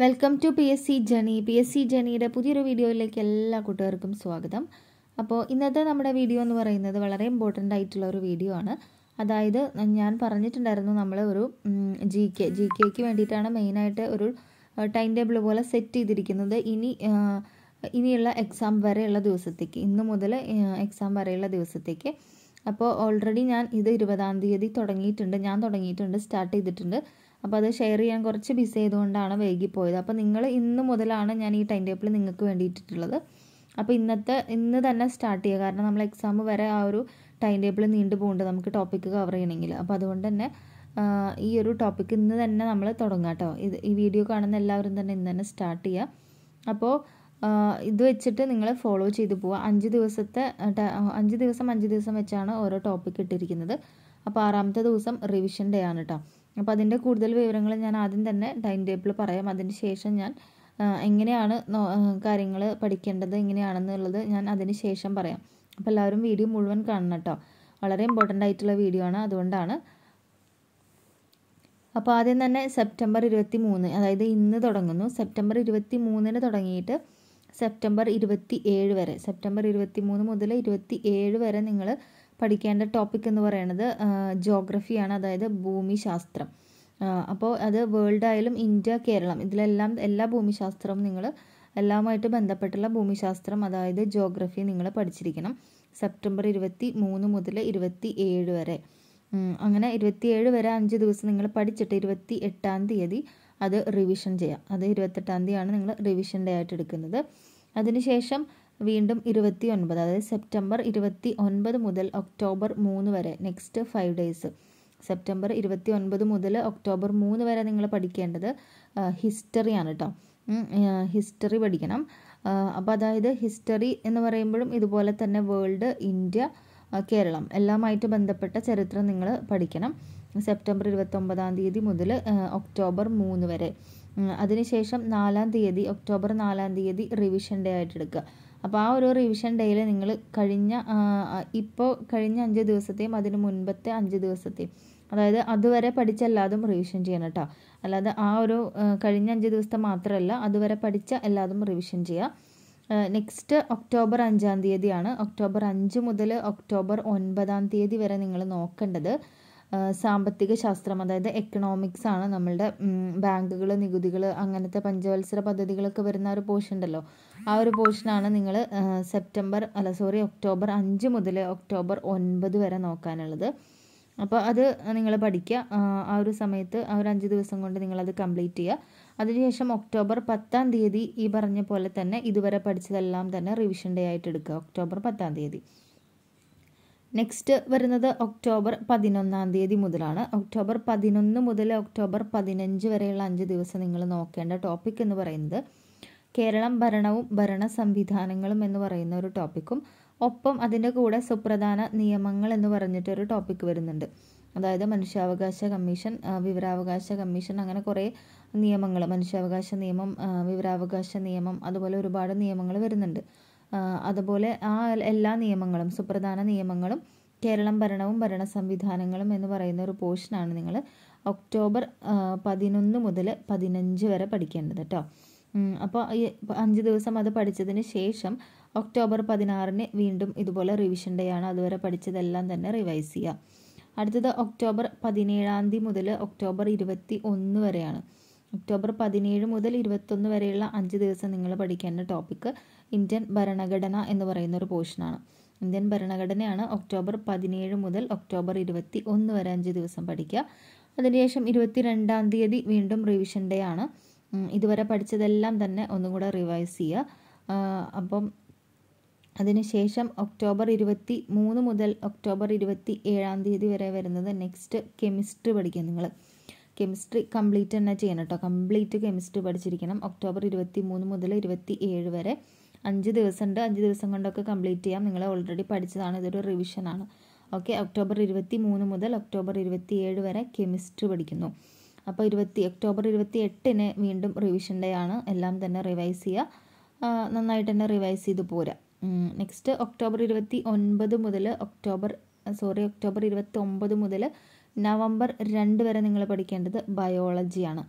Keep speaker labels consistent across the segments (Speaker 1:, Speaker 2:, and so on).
Speaker 1: Welcome to P S C journey. P S C ജേണിയുടെ പുതിയൊരു വീഡിയോയിലേക്ക് എല്ലാ കൂട്ടുകാർക്കും സ്വാഗതം. അപ്പോൾ ഇന്നത്തെ നമ്മുടെ വീഡിയോ എന്ന് പറയുന്നത് വളരെ ഇമ്പോർട്ടൻ്റ് ആയിട്ടുള്ള ഒരു വീഡിയോ ആണ്. അതായത് ഞാൻ പറഞ്ഞിട്ടുണ്ടായിരുന്നു നമ്മൾ ഒരു ജി കെക്ക് വേണ്ടിയിട്ടാണ് മെയിനായിട്ട് ഒരു ടൈം ടേബിൾ പോലെ സെറ്റ് ചെയ്തിരിക്കുന്നത്. ഇനിയുള്ള എക്സാം വരെയുള്ള ദിവസത്തേക്ക്, ഇന്ന് മുതൽ എക്സാം വരെയുള്ള ദിവസത്തേക്ക്. അപ്പോൾ ഓൾറെഡി ഞാൻ ഇത് 20-ാം തീയതി തുടങ്ങിയിട്ടുണ്ട്, സ്റ്റാർട്ട് ചെയ്തിട്ടുണ്ട്. അപ്പോൾ അത് ഷെയർ ചെയ്യാൻ കുറച്ച് ബിസി ആയതുകൊണ്ടാണ് വൈകിപ്പോയത്. അപ്പോൾ നിങ്ങൾ ഇന്ന് മുതലാണ് ഞാൻ ഈ ടൈം ടേബിൾ നിങ്ങൾക്ക് വേണ്ടിയിട്ടുള്ളത്. അപ്പോൾ ഇന്ന് തന്നെ സ്റ്റാർട്ട് ചെയ്യുക, കാരണം നമ്മൾ എക്സാം വരെ ആ ഒരു ടൈം ടേബിൾ നീണ്ടു പോകുന്നുണ്ട് നമുക്ക് ടോപ്പിക്ക് കവർ ചെയ്യണമെങ്കിൽ. അപ്പോൾ അതുകൊണ്ട് തന്നെ ഈ ഒരു ടോപ്പിക്ക് ഇന്ന് തന്നെ നമ്മൾ തുടങ്ങാം കേട്ടോ. ഈ വീഡിയോ കാണുന്ന എല്ലാവരും തന്നെ ഇന്ന് തന്നെ സ്റ്റാർട്ട് ചെയ്യുക. അപ്പോൾ ഇത് വെച്ചിട്ട് നിങ്ങൾ ഫോളോ ചെയ്ത് പോവുക. 5 ദിവസം വെച്ചാണ് ഓരോ ടോപ്പിക്ക് ഇട്ടിരിക്കുന്നത്. അപ്പോൾ 6ാമത്തെ ദിവസം റിവിഷൻ ഡേ ആണ് കേട്ടോ. അപ്പോൾ അതിൻ്റെ കൂടുതൽ വിവരങ്ങൾ ഞാൻ ആദ്യം തന്നെ ടൈം ടേബിൾ പറയാം. അതിന് ശേഷം ഞാൻ എങ്ങനെയാണ് കാര്യങ്ങൾ പഠിക്കേണ്ടത് എങ്ങനെയാണെന്നുള്ളത് ഞാൻ അതിന് ശേഷം പറയാം. അപ്പോൾ എല്ലാവരും വീഡിയോ മുഴുവൻ കാണണം കേട്ടോ. വളരെ ഇമ്പോർട്ടൻ്റ് ആയിട്ടുള്ള വീഡിയോ ആണ്, അതുകൊണ്ടാണ്. അപ്പോൾ ആദ്യം തന്നെ സെപ്റ്റംബർ 23, അതായത് ഇന്ന് തുടങ്ങുന്നു. സെപ്റ്റംബർ 23 തുടങ്ങിയിട്ട് സെപ്റ്റംബർ 27 വരെ, സെപ്റ്റംബർ 23 മുതൽ 27 വരെ നിങ്ങൾ പഠിക്കേണ്ട ടോപ്പിക് എന്ന് പറയുന്നത് ജോഗ്രഫിയാണ്, അതായത് ഭൂമിശാസ്ത്രം. അപ്പോൾ അത് വേൾഡ് ആയാലും ഇന്ത്യ, കേരളം, ഇതിലെല്ലാം എല്ലാ ഭൂമിശാസ്ത്രവും നിങ്ങൾ എല്ലാമായിട്ട് ബന്ധപ്പെട്ടുള്ള ഭൂമിശാസ്ത്രം, അതായത് ജോഗ്രഫി നിങ്ങൾ പഠിച്ചിരിക്കണം. സെപ്റ്റംബർ 23 മുതൽ 27 വരെ. അങ്ങനെ 27 വരെ 5 ദിവസം നിങ്ങൾ പഠിച്ചിട്ട് 28-ാം തീയതി അത് റിവിഷൻ ചെയ്യാം. അത് 28-ാം തീയതിയാണ് നിങ്ങൾ റിവിഷൻ ഡേ ആയിട്ട് എടുക്കുന്നത്. അതിനുശേഷം വീണ്ടും 29, അതായത് സെപ്റ്റംബർ 29 മുതൽ ഒക്ടോബർ 3 വരെ, നെക്സ്റ്റ് 5 ഡേയ്സ്. സെപ്റ്റംബർ 29 മുതൽ ഒക്ടോബർ 3 വരെ നിങ്ങൾ പഠിക്കേണ്ടത് ഹിസ്റ്ററിയാണ് കേട്ടോ. ഹിസ്റ്ററി പഠിക്കണം. അപ്പോൾ അതായത് ഹിസ്റ്ററി എന്ന് പറയുമ്പോഴും ഇതുപോലെ തന്നെ വേൾഡ്, ഇന്ത്യ, കേരളം എല്ലാമായിട്ട് ബന്ധപ്പെട്ട ചരിത്രം നിങ്ങൾ പഠിക്കണം. സെപ്റ്റംബർ 29-ാം തീയതി മുതൽ ഒക്ടോബർ 3 വരെ. അതിനുശേഷം ഒക്ടോബർ 4-ാം തീയതി റിവിഷൻ ഡേ ആയിട്ട് എടുക്കുക. അപ്പോൾ ആ ഒരു റിവിഷൻ ഡേയിൽ നിങ്ങൾ കഴിഞ്ഞ 5 ദിവസത്തെയും അതിന് മുൻപത്തെ 5 ദിവസത്തെയും, അതായത് അതുവരെ പഠിച്ച എല്ലാതും റിവിഷൻ ചെയ്യണം കേട്ടോ. അല്ലാതെ ആ ഒരു കഴിഞ്ഞ 5 ദിവസത്തെ മാത്രമല്ല, അതുവരെ പഠിച്ച എല്ലാതും റിവിഷൻ ചെയ്യുക. നെക്സ്റ്റ് ഒക്ടോബർ 5-ാം തീയതിയാണ്. ഒക്ടോബർ 5 മുതൽ ഒക്ടോബർ 9-ാം തീയതി വരെ നിങ്ങൾ നോക്കേണ്ടത് സാമ്പത്തിക ശാസ്ത്രം, അതായത് എക്കണോമിക്സ് ആണ്. നമ്മളുടെ ബാങ്കുകൾ, നികുതികൾ, അങ്ങനത്തെ പഞ്ചവത്സര പദ്ധതികളൊക്കെ വരുന്ന ഒരു പോർഷൻ ഉണ്ടല്ലോ, ആ ഒരു പോർഷനാണ് നിങ്ങൾ ഒക്ടോബർ 5 മുതൽ ഒക്ടോബർ 9 വരെ നോക്കാനുള്ളത്. അപ്പോൾ അത് നിങ്ങൾ പഠിക്കുക. ആ ഒരു സമയത്ത്, ആ ഒരു 5 ദിവസം കൊണ്ട് നിങ്ങളത് കംപ്ലീറ്റ് ചെയ്യുക. അതിനുശേഷം ഒക്ടോബർ 10-ാം തീയതി ഈ പറഞ്ഞ പോലെ തന്നെ ഇതുവരെ പഠിച്ചതെല്ലാം തന്നെ റിവിഷൻ ഡേ ആയിട്ട് എടുക്കുക, ഒക്ടോബർ 10-ാം തീയതി. നെക്സ്റ്റ് വരുന്നത് ഒക്ടോബർ 11-ാം തീയതി മുതലാണ്. ഒക്ടോബർ 11 മുതൽ ഒക്ടോബർ 15 വരെയുള്ള 5 ദിവസം നിങ്ങൾ നോക്കേണ്ട ടോപ്പിക് എന്ന് പറയുന്നത് കേരളം, ഭരണവും ഭരണ സംവിധാനങ്ങളും എന്ന് പറയുന്ന ഒരു ടോപ്പിക്കും, ഒപ്പം അതിൻ്റെ കൂടെ സുപ്രധാന നിയമങ്ങൾ എന്ന് പറഞ്ഞിട്ടൊരു ടോപ്പിക് വരുന്നുണ്ട്. അതായത് മനുഷ്യാവകാശ കമ്മീഷൻ, വിവരാവകാശ കമ്മീഷൻ, അങ്ങനെ കുറേ നിയമങ്ങൾ, മനുഷ്യാവകാശ നിയമം, വിവരാവകാശ നിയമം, അതുപോലെ ഒരുപാട് നിയമങ്ങൾ വരുന്നുണ്ട്. അതുപോലെ ആ എല്ലാ നിയമങ്ങളും, സുപ്രധാന നിയമങ്ങളും, കേരളം, ഭരണവും ഭരണ സംവിധാനങ്ങളും എന്ന് പറയുന്ന ഒരു പോർഷനാണ് നിങ്ങൾ ഒക്ടോബർ 11 മുതൽ 15 വരെ പഠിക്കേണ്ടത് കേട്ടോ. അപ്പോൾ ഈ 5 ദിവസം അത് പഠിച്ചതിന് ശേഷം ഒക്ടോബർ 16-ന് വീണ്ടും ഇതുപോലെ റിവിഷൻ ഡേ ആണ്. അതുവരെ പഠിച്ചതെല്ലാം തന്നെ റിവൈസ് ചെയ്യുക. അടുത്തത് ഒക്ടോബർ 17-ാം തീയതി മുതൽ ഒക്ടോബർ 21 വരെയാണ്. ഒക്ടോബർ 17 മുതൽ 21 വരെയുള്ള 5 ദിവസം നിങ്ങൾ പഠിക്കേണ്ട ടോപ്പിക്ക് ഇന്ത്യൻ ഭരണഘടന എന്ന് പറയുന്ന ഒരു പോർഷനാണ്. ഇന്ത്യൻ ഭരണഘടനയാണ് ഒക്ടോബർ 17 മുതൽ ഒക്ടോബർ 21 വരെ 5 ദിവസം പഠിക്കുക. അതിനുശേഷം 22-ാം തീയതി വീണ്ടും റിവിഷൻ ഡേ ആണ്. ഇതുവരെ പഠിച്ചതെല്ലാം തന്നെ ഒന്നും കൂടെ റിവൈസ് ചെയ്യുക. അപ്പം അതിനുശേഷം ഒക്ടോബർ 23 മുതൽ ഒക്ടോബർ 27-ാം തീയതി വരെ വരുന്നത് നെക്സ്റ്റ് കെമിസ്ട്രി പഠിക്കുക. നിങ്ങൾ കെമിസ്ട്രി കംപ്ലീറ്റ് തന്നെ ചെയ്യണം കേട്ടോ. കംപ്ലീറ്റ് കെമിസ്ട്രി പഠിച്ചിരിക്കണം. ഒക്ടോബർ 23 മുതൽ 27 വരെ 5 ദിവസം ഉണ്ട്. 5 ദിവസം കൊണ്ടൊക്കെ കംപ്ലീറ്റ് ചെയ്യാം. നിങ്ങൾ ഓൾറെഡി പഠിച്ചതാണ്, ഇതൊരു റിവിഷനാണ്. ഓക്കെ, ഒക്ടോബർ 23 മുതൽ ഒക്ടോബർ 27 വരെ കെമിസ്ട്രി പഠിക്കുന്നു. അപ്പോൾ ഒക്ടോബർ 28-ന് വീണ്ടും റിവിഷൻ ഡേ ആണ്. എല്ലാം തന്നെ റിവൈസ് ചെയ്യുക, നന്നായിട്ട് തന്നെ റിവൈസ് ചെയ്ത് പോരാ. നെക്സ്റ്റ് ഒക്ടോബർ 29 മുതൽ ഒക്ടോബർ 29 മുതൽ നവംബർ 2 വരെ നിങ്ങൾ പഠിക്കേണ്ടത് ബയോളജിയാണ്.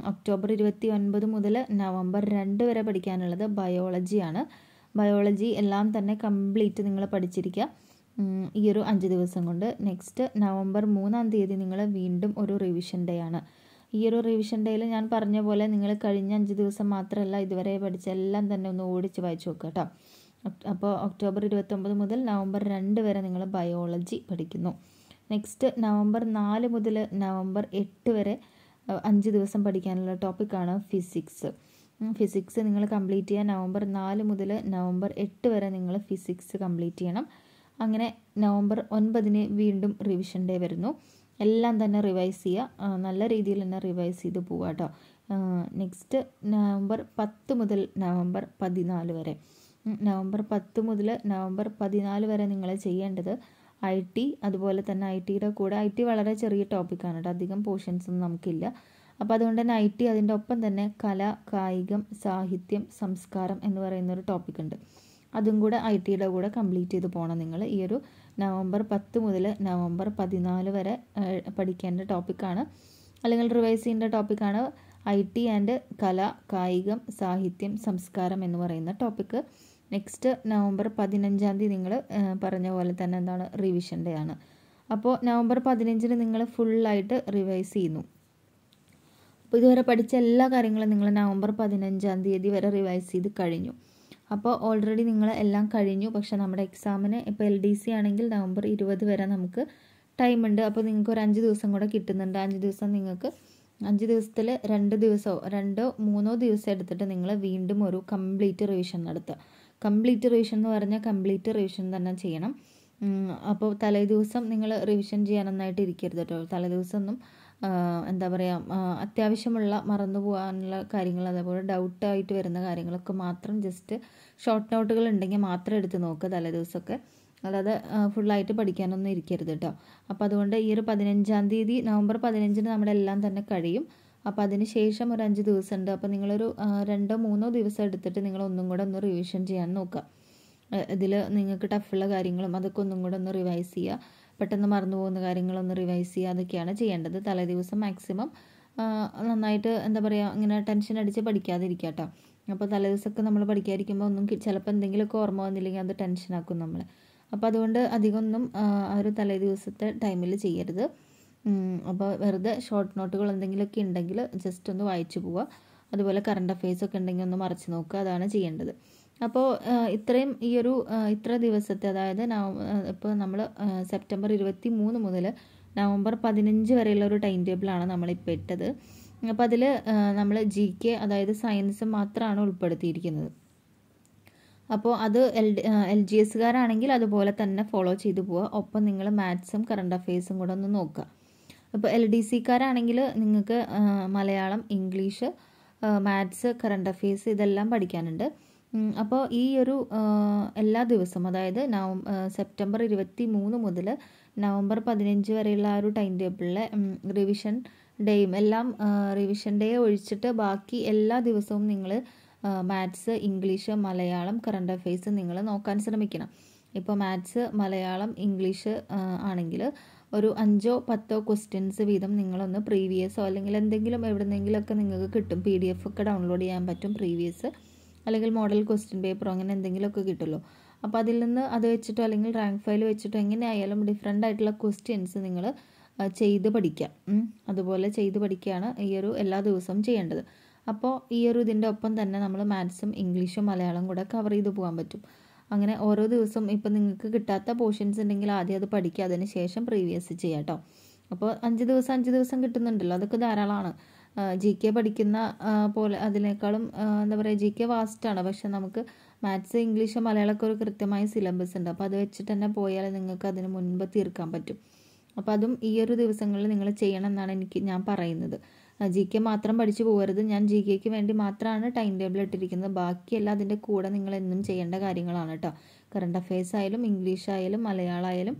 Speaker 1: ഒക്ടോബർ 29 മുതൽ നവംബർ 2 വരെ പഠിക്കാനുള്ളത് ബയോളജിയാണ്. ബയോളജി എല്ലാം തന്നെ കംപ്ലീറ്റ് നിങ്ങൾ പഠിച്ചിരിക്കുക ഈ ഒരു 5 ദിവസം കൊണ്ട്. നെക്സ്റ്റ് നവംബർ 3 തീയതി നിങ്ങൾ വീണ്ടും ഒരു റിവിഷൻ ഡേ ആണ്. ഈ ഒരു റിവിഷൻ ഡേയിൽ ഞാൻ പറഞ്ഞ പോലെ നിങ്ങൾ കഴിഞ്ഞ 5 ദിവസം മാത്രമല്ല ഇതുവരെ പഠിച്ച എല്ലാം തന്നെ ഒന്ന് ഓടിച്ച് വായിച്ചു നോക്കുക കേട്ടോ. അപ്പോൾ ഒക്ടോബർ 29 മുതൽ നവംബർ 2 വരെ നിങ്ങൾ ബയോളജി പഠിക്കുന്നു. നെക്സ്റ്റ് നവംബർ 4 മുതൽ നവംബർ 8 വരെ 5 ദിവസം പഠിക്കാനുള്ള ടോപ്പിക്കാണ് ഫിസിക്സ്. ഫിസിക്സ് നിങ്ങൾ കംപ്ലീറ്റ് ചെയ്യുക. നവംബർ 4 മുതൽ നവംബർ 8 വരെ നിങ്ങൾ ഫിസിക്സ് കംപ്ലീറ്റ് ചെയ്യണം. അങ്ങനെ നവംബർ 9 വീണ്ടും റിവിഷൻ ഡേ വരുന്നു. എല്ലാം തന്നെ റിവൈസ് ചെയ്യുക, നല്ല രീതിയിൽ തന്നെ റിവൈസ് ചെയ്ത് പോവുക കേട്ടോ. നെക്സ്റ്റ് നവംബർ 10 മുതൽ നവംബർ 14 വരെ, നവംബർ 10 മുതൽ നവംബർ 14 വരെ നിങ്ങൾ ചെയ്യേണ്ടത് IT, അതുപോലെ തന്നെ ITയുടെ കൂടെ IT വളരെ ചെറിയ ടോപ്പിക്കാണ് കേട്ടോ, അധികം പോർഷൻസ് ഒന്നും നമുക്കില്ല. അപ്പോൾ അതുകൊണ്ട് തന്നെ IT അതിൻ്റെ ഒപ്പം തന്നെ കല, കായികം, സാഹിത്യം, സംസ്കാരം എന്ന് പറയുന്നൊരു ടോപ്പിക് ഉണ്ട്. അതും കൂടെ ITയുടെ കൂടെ കംപ്ലീറ്റ് ചെയ്ത് പോകണം നിങ്ങൾ. ഈ ഒരു നവംബർ 10 മുതൽ നവംബർ 14 വരെ പഠിക്കേണ്ട ടോപ്പിക്കാണ്, അല്ലെങ്കിൽ റിവൈസ് ചെയ്യേണ്ട ടോപ്പിക്കാണ് IT ആൻഡ് കല, കായികം, സാഹിത്യം, സംസ്കാരം എന്ന് പറയുന്ന ടോപ്പിക്ക്. നെക്സ്റ്റ് നവംബർ 15 നിങ്ങൾ പറഞ്ഞ പോലെ തന്നെ എന്താണ് റിവിഷൻ ഡേ ആണ്. അപ്പോൾ നവംബർ 15 നിങ്ങൾ ഫുള്ളായിട്ട് റിവൈസ് ചെയ്യുന്നു. അപ്പോൾ ഇതുവരെ പഠിച്ച എല്ലാ കാര്യങ്ങളും നിങ്ങൾ നവംബർ 15 വരെ റിവൈസ് ചെയ്ത് കഴിഞ്ഞു. അപ്പോൾ ഓൾറെഡി നിങ്ങൾ എല്ലാം കഴിഞ്ഞു. പക്ഷേ നമ്മുടെ എക്സാമിന് ഇപ്പോൾ LDC ആണെങ്കിൽ നവംബർ 20 വരെ നമുക്ക് ടൈമുണ്ട്. അപ്പോൾ നിങ്ങൾക്ക് ഒരു 5 ദിവസം കൂടെ കിട്ടുന്നുണ്ട്. 5 ദിവസം നിങ്ങൾക്ക് 5 ദിവസത്തിൽ 2 ദിവസമോ 2-3 ദിവസം എടുത്തിട്ട് നിങ്ങൾ വീണ്ടും ഒരു കംപ്ലീറ്റ് റിവിഷൻ നടത്തുക. കംപ്ലീറ്റ് റിവിഷൻ എന്ന് പറഞ്ഞാൽ കംപ്ലീറ്റ് റിവിഷൻ തന്നെ ചെയ്യണം. അപ്പോൾ തലേ ദിവസം നിങ്ങൾ റിവിഷൻ ചെയ്യാനൊന്നായിട്ട് ഇരിക്കരുത് കേട്ടോ. തലേ ദിവസം ഒന്നും എന്താ പറയുക, അത്യാവശ്യമുള്ള മറന്നു പോകാനുള്ള കാര്യങ്ങൾ, അതേപോലെ ഡൗട്ടായിട്ട് വരുന്ന കാര്യങ്ങളൊക്കെ മാത്രം ജസ്റ്റ് ഷോർട്ട് നോട്ടുകൾ ഉണ്ടെങ്കിൽ മാത്രം എടുത്ത് നോക്കുക തലേ ദിവസമൊക്കെ. അല്ലാതെ ഫുള്ളായിട്ട് പഠിക്കാനൊന്നും ഇരിക്കരുത് കേട്ടോ. അപ്പോൾ അതുകൊണ്ട് ഈ ഒരു 15 നവംബർ 15 നമ്മുടെ എല്ലാം തന്നെ കഴിയും. അപ്പോൾ അതിന് ശേഷം ഒരു 5 ദിവസം ഉണ്ട്. അപ്പോൾ നിങ്ങളൊരു 2-3 ദിവസം എടുത്തിട്ട് നിങ്ങൾ ഒന്നും കൂടെ ഒന്ന് റിവിഷൻ ചെയ്യാൻ നോക്കുക. ഇതിൽ നിങ്ങൾക്ക് ടഫുള്ള കാര്യങ്ങളും അതൊക്കെ ഒന്നും കൂടെ ഒന്ന് റിവൈസ് ചെയ്യുക. പെട്ടെന്ന് മറന്നു പോകുന്ന കാര്യങ്ങളൊന്ന് റിവൈസ് ചെയ്യുക, അതൊക്കെയാണ് ചെയ്യേണ്ടത്. തലേ ദിവസം മാക്സിമം നന്നായിട്ട് എന്താ പറയുക, ഇങ്ങനെ ടെൻഷൻ അടിച്ച് പഠിക്കാതിരിക്കുക കേട്ടോ. അപ്പോൾ തലേ ദിവസമൊക്കെ നമ്മൾ പഠിക്കാതിരിക്കുമ്പോൾ ഒന്നും ചിലപ്പോൾ എന്തെങ്കിലുമൊക്കെ ഓർമ്മ വന്നില്ലെങ്കിൽ അത് ടെൻഷനാക്കും നമ്മളെ. അപ്പോൾ അതുകൊണ്ട് അധികമൊന്നും ആ ഒരു തലേ ദിവസത്തെ ടൈമിൽ ചെയ്യരുത്. അപ്പോൾ വെറുതെ ഷോർട്ട് നോട്ടുകൾ എന്തെങ്കിലുമൊക്കെ ഉണ്ടെങ്കിൽ ജസ്റ്റ് ഒന്ന് വായിച്ചു പോവുക. അതുപോലെ കറണ്ട് അഫെയർസ് ഒക്കെ ഉണ്ടെങ്കിൽ ഒന്ന് മറിച്ച് നോക്കുക, അതാണ് ചെയ്യേണ്ടത്. അപ്പോൾ ഇത്രയും ഈ ഒരു ഇത്ര ദിവസത്തെ, അതായത് ഇപ്പോൾ നമ്മൾ സെപ്റ്റംബർ 23 മുതൽ നവംബർ 15 വരെയുള്ള ഒരു ടൈം ടേബിളാണ് നമ്മളിപ്പോൾ ഇട്ടത്. അപ്പോൾ അതിൽ നമ്മൾ GK അതായത് സയൻസ് മാത്രമാണ് ഉൾപ്പെടുത്തിയിരിക്കുന്നത്. അപ്പോൾ അത് LGSകാരാണെങ്കിൽ അതുപോലെ തന്നെ ഫോളോ ചെയ്തു പോവുക. ഒപ്പം നിങ്ങൾ മാത്സും കറണ്ട് അഫെയർസും കൂടെ ഒന്ന് നോക്കുക. ഇപ്പോൾ LDCക്കാരാണെങ്കിൽ നിങ്ങൾക്ക് Malayalam, English, maths, current affairs ഇതെല്ലാം പഠിക്കാനുണ്ട്. അപ്പോൾ ഈ ഒരു എല്ലാ ദിവസവും, അതായത് സെപ്റ്റംബർ 23 മുതൽ നവംബർ 15 വരെയുള്ള ആ ഒരു ടൈം ടേബിളിലെ റിവിഷൻ ഡേയും എല്ലാം, റിവിഷൻ ഡേ ഒഴിച്ചിട്ട് ബാക്കി എല്ലാ ദിവസവും നിങ്ങൾ maths, English, Malayalam, current affairs നിങ്ങൾ നോക്കാൻ ശ്രമിക്കണം. ഇപ്പോൾ മാത്സ്, മലയാളം, ഇംഗ്ലീഷ് ആണെങ്കിൽ ഒരു 5-10 ക്വസ്റ്റ്യൻസ് വീതം നിങ്ങളൊന്ന് പ്രീവിയസോ അല്ലെങ്കിൽ എന്തെങ്കിലും എവിടെന്നെങ്കിലുമൊക്കെ നിങ്ങൾക്ക് കിട്ടും. PDF ഒക്കെ ഡൗൺലോഡ് ചെയ്യാൻ പറ്റും, പ്രീവിയസ് അല്ലെങ്കിൽ മോഡൽ ക്വസ്റ്റ്യൻ പേപ്പറോ അങ്ങനെ എന്തെങ്കിലുമൊക്കെ കിട്ടുമല്ലോ. അപ്പോൾ അതിൽ നിന്ന് അത് വെച്ചിട്ടോ അല്ലെങ്കിൽ റാങ്ക് ഫയൽ വെച്ചിട്ടോ എങ്ങനെയായാലും ഡിഫറെൻ്റ് ആയിട്ടുള്ള ക്വസ്റ്റ്യൻസ് നിങ്ങൾ ചെയ്ത് പഠിക്കുക. അതുപോലെ ചെയ്ത് പഠിക്കുകയാണ് ഈ ഒരു എല്ലാ ദിവസവും ചെയ്യേണ്ടത്. അപ്പോൾ ഈ ഒരു ഇതിൻ്റെ ഒപ്പം തന്നെ നമ്മൾ മാത്സും ഇംഗ്ലീഷും മലയാളം കൂടെ കവർ ചെയ്ത് പോകാൻ പറ്റും. അങ്ങനെ ഓരോ ദിവസവും ഇപ്പം നിങ്ങൾക്ക് കിട്ടാത്ത പോർഷൻസ് ഉണ്ടെങ്കിൽ ആദ്യം അത് പഠിക്കുക, അതിന് ശേഷം പ്രീവിയസ് ചെയ്യാം കേട്ടോ. അപ്പോൾ 5 ദിവസം കിട്ടുന്നുണ്ടല്ലോ, അതൊക്കെ ധാരാളമാണ്. GK പഠിക്കുന്ന പോലെ അതിനേക്കാളും എന്താ പറയുക, GK വാസ്റ്റാണ്. പക്ഷെ നമുക്ക് മാത്സ്, ഇംഗ്ലീഷ്, മലയാളമൊക്കെ ഒരു കൃത്യമായ സിലബസ് ഉണ്ട്. അപ്പോൾ അത് വെച്ചിട്ട് തന്നെ പോയാൽ നിങ്ങൾക്ക് അതിന് മുൻപ് തീർക്കാൻ പറ്റും. അപ്പോൾ അതും ഈ ഒരു ദിവസങ്ങളിൽ നിങ്ങൾ ചെയ്യണം എന്നാണ് ഞാൻ പറയുന്നത്. GK മാത്രം പഠിച്ചു പോകരുത്. ഞാൻ GKക്ക് വേണ്ടി മാത്രമാണ് ടൈം ടേബിൾ ഇട്ടിരിക്കുന്നത്. ബാക്കിയെല്ലാം അതിൻ്റെ കൂടെ നിങ്ങൾ എന്നും ചെയ്യേണ്ട കാര്യങ്ങളാണ് കേട്ടോ. കറണ്ട് അഫെയർസ് ആയാലും ഇംഗ്ലീഷ് ആയാലും മലയാളം ആയാലും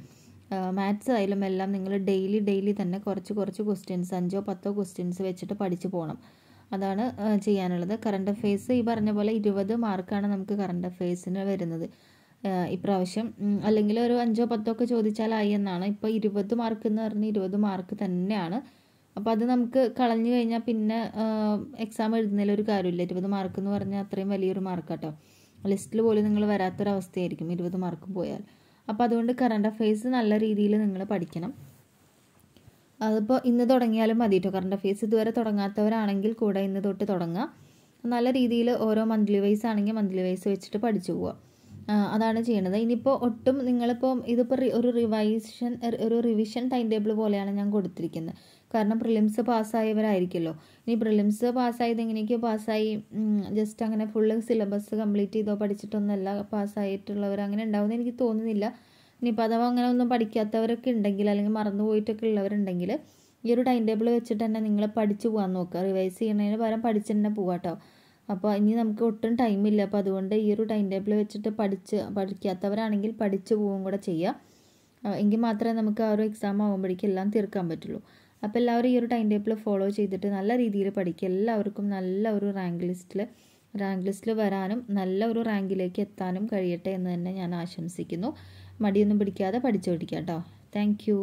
Speaker 1: മാത്സ് ആയാലും എല്ലാം നിങ്ങൾ ഡെയിലി തന്നെ കുറച്ച് ക്വസ്റ്റ്യൻസ് 5-10 ക്വസ്റ്റ്യൻസ് വെച്ചിട്ട് പഠിച്ചു പോകണം. അതാണ് ചെയ്യാനുള്ളത്. കറണ്ട് അഫെയർസ് ഈ പറഞ്ഞ പോലെ 20 മാർക്കാണ് നമുക്ക് കറണ്ട് അഫെയർസിന് വരുന്നത് ഇപ്രാവശ്യം. അല്ലെങ്കിൽ ഒരു 5-10 ഒക്കെ ചോദിച്ചാലായി എന്നാണ്. ഇപ്പോൾ 20 മാർക്ക് എന്ന് പറഞ്ഞാൽ 20 മാർക്ക് തന്നെയാണ്. അപ്പോൾ അത് നമുക്ക് കളഞ്ഞു കഴിഞ്ഞാൽ പിന്നെ എക്സാം എഴുതുന്നതിൽ ഒരു കാര്യമില്ല. 20 മാർക്ക് എന്ന് പറഞ്ഞാൽ അത്രയും വലിയൊരു മാർക്കാട്ടോ. ലിസ്റ്റിൽ പോലും നിങ്ങൾ വരാത്തൊരവസ്ഥയായിരിക്കും 20 മാർക്കും പോയാൽ. അപ്പോൾ അതുകൊണ്ട് കറണ്ട് അഫെയർസ് നല്ല രീതിയിൽ നിങ്ങൾ പഠിക്കണം. അതിപ്പോൾ ഇന്ന് തുടങ്ങിയാലും മതി കേട്ടോ. കറണ്ട് അഫെയർസ് ഇതുവരെ തുടങ്ങാത്തവരാണെങ്കിൽ കൂടെ ഇന്ന് തൊട്ട് തുടങ്ങുക. നല്ല രീതിയിൽ ഓരോ മന്ത്ലി വൈസ് ആണെങ്കിൽ മന്ത്ലി വൈസ് വെച്ചിട്ട് പഠിച്ചു പോവുക. അതാണ് ചെയ്യണത്. ഇനിയിപ്പോൾ ഒട്ടും നിങ്ങളിപ്പോൾ ഇതിപ്പോൾ ഒരു റിവിഷൻ ടൈം ടേബിൾ പോലെയാണ് ഞാൻ കൊടുത്തിരിക്കുന്നത്. കാരണം പ്രിലിംസ് പാസ്സായവരായിരിക്കുമല്ലോ. ഇനി പ്രിലിംസ് പാസ്സായത് എങ്ങനെയൊക്കെയോ പാസ്സായി ജസ്റ്റ് അങ്ങനെ ഫുള്ള് സിലബസ് കംപ്ലീറ്റ് ചെയ്തോ പഠിച്ചിട്ടൊന്നുമല്ല പാസ്സായിട്ടുള്ളവർ അങ്ങനെ ഉണ്ടാവുമെന്ന് എനിക്ക് തോന്നുന്നില്ല. ഇനിയിപ്പോൾ അഥവാ അങ്ങനെ ഒന്നും പഠിക്കാത്തവരൊക്കെ ഉണ്ടെങ്കിൽ അല്ലെങ്കിൽ മറന്നു പോയിട്ടൊക്കെ ഉള്ളവരുണ്ടെങ്കിൽ ഈ ഒരു ടൈം ടേബിൾ വെച്ചിട്ട് തന്നെ നിങ്ങൾ പഠിച്ചു പോകാൻ നോക്കുക. റിവൈസ് ചെയ്യുന്നതിന് പകരം പഠിച്ച് തന്നെ പോകാം കേട്ടോ. അപ്പോൾ ഇനി നമുക്ക് ഒട്ടും ടൈമില്ല. അപ്പോൾ അതുകൊണ്ട് ഈ ഒരു ടൈം ടേബിൾ വെച്ചിട്ട് പഠിക്കാത്തവരാണെങ്കിൽ പഠിച്ചു പോവുകയും കൂടെ ചെയ്യുക. എങ്കിൽ മാത്രമേ നമുക്ക് ആ ഒരു എക്സാം ആകുമ്പോഴേക്കും എല്ലാം തീർക്കാൻ പറ്റുള്ളൂ. അപ്പോൾ എല്ലാവരും ഈ ഒരു ടൈം ടേബിൾ ഫോളോ ചെയ്തിട്ട് നല്ല രീതിയിൽ പഠിക്കുക. എല്ലാവർക്കും നല്ല ഒരു റാങ്ക് ലിസ്റ്റിൽ വരാനും നല്ല ഒരു റാങ്കിലേക്ക് എത്താനും കഴിയട്ടെ എന്ന് തന്നെ ഞാൻ ആശംസിക്കുന്നു. മടിയൊന്നും പിടിക്കാതെ പഠിച്ചു പഠിക്കാം കേട്ടോ. Thank you.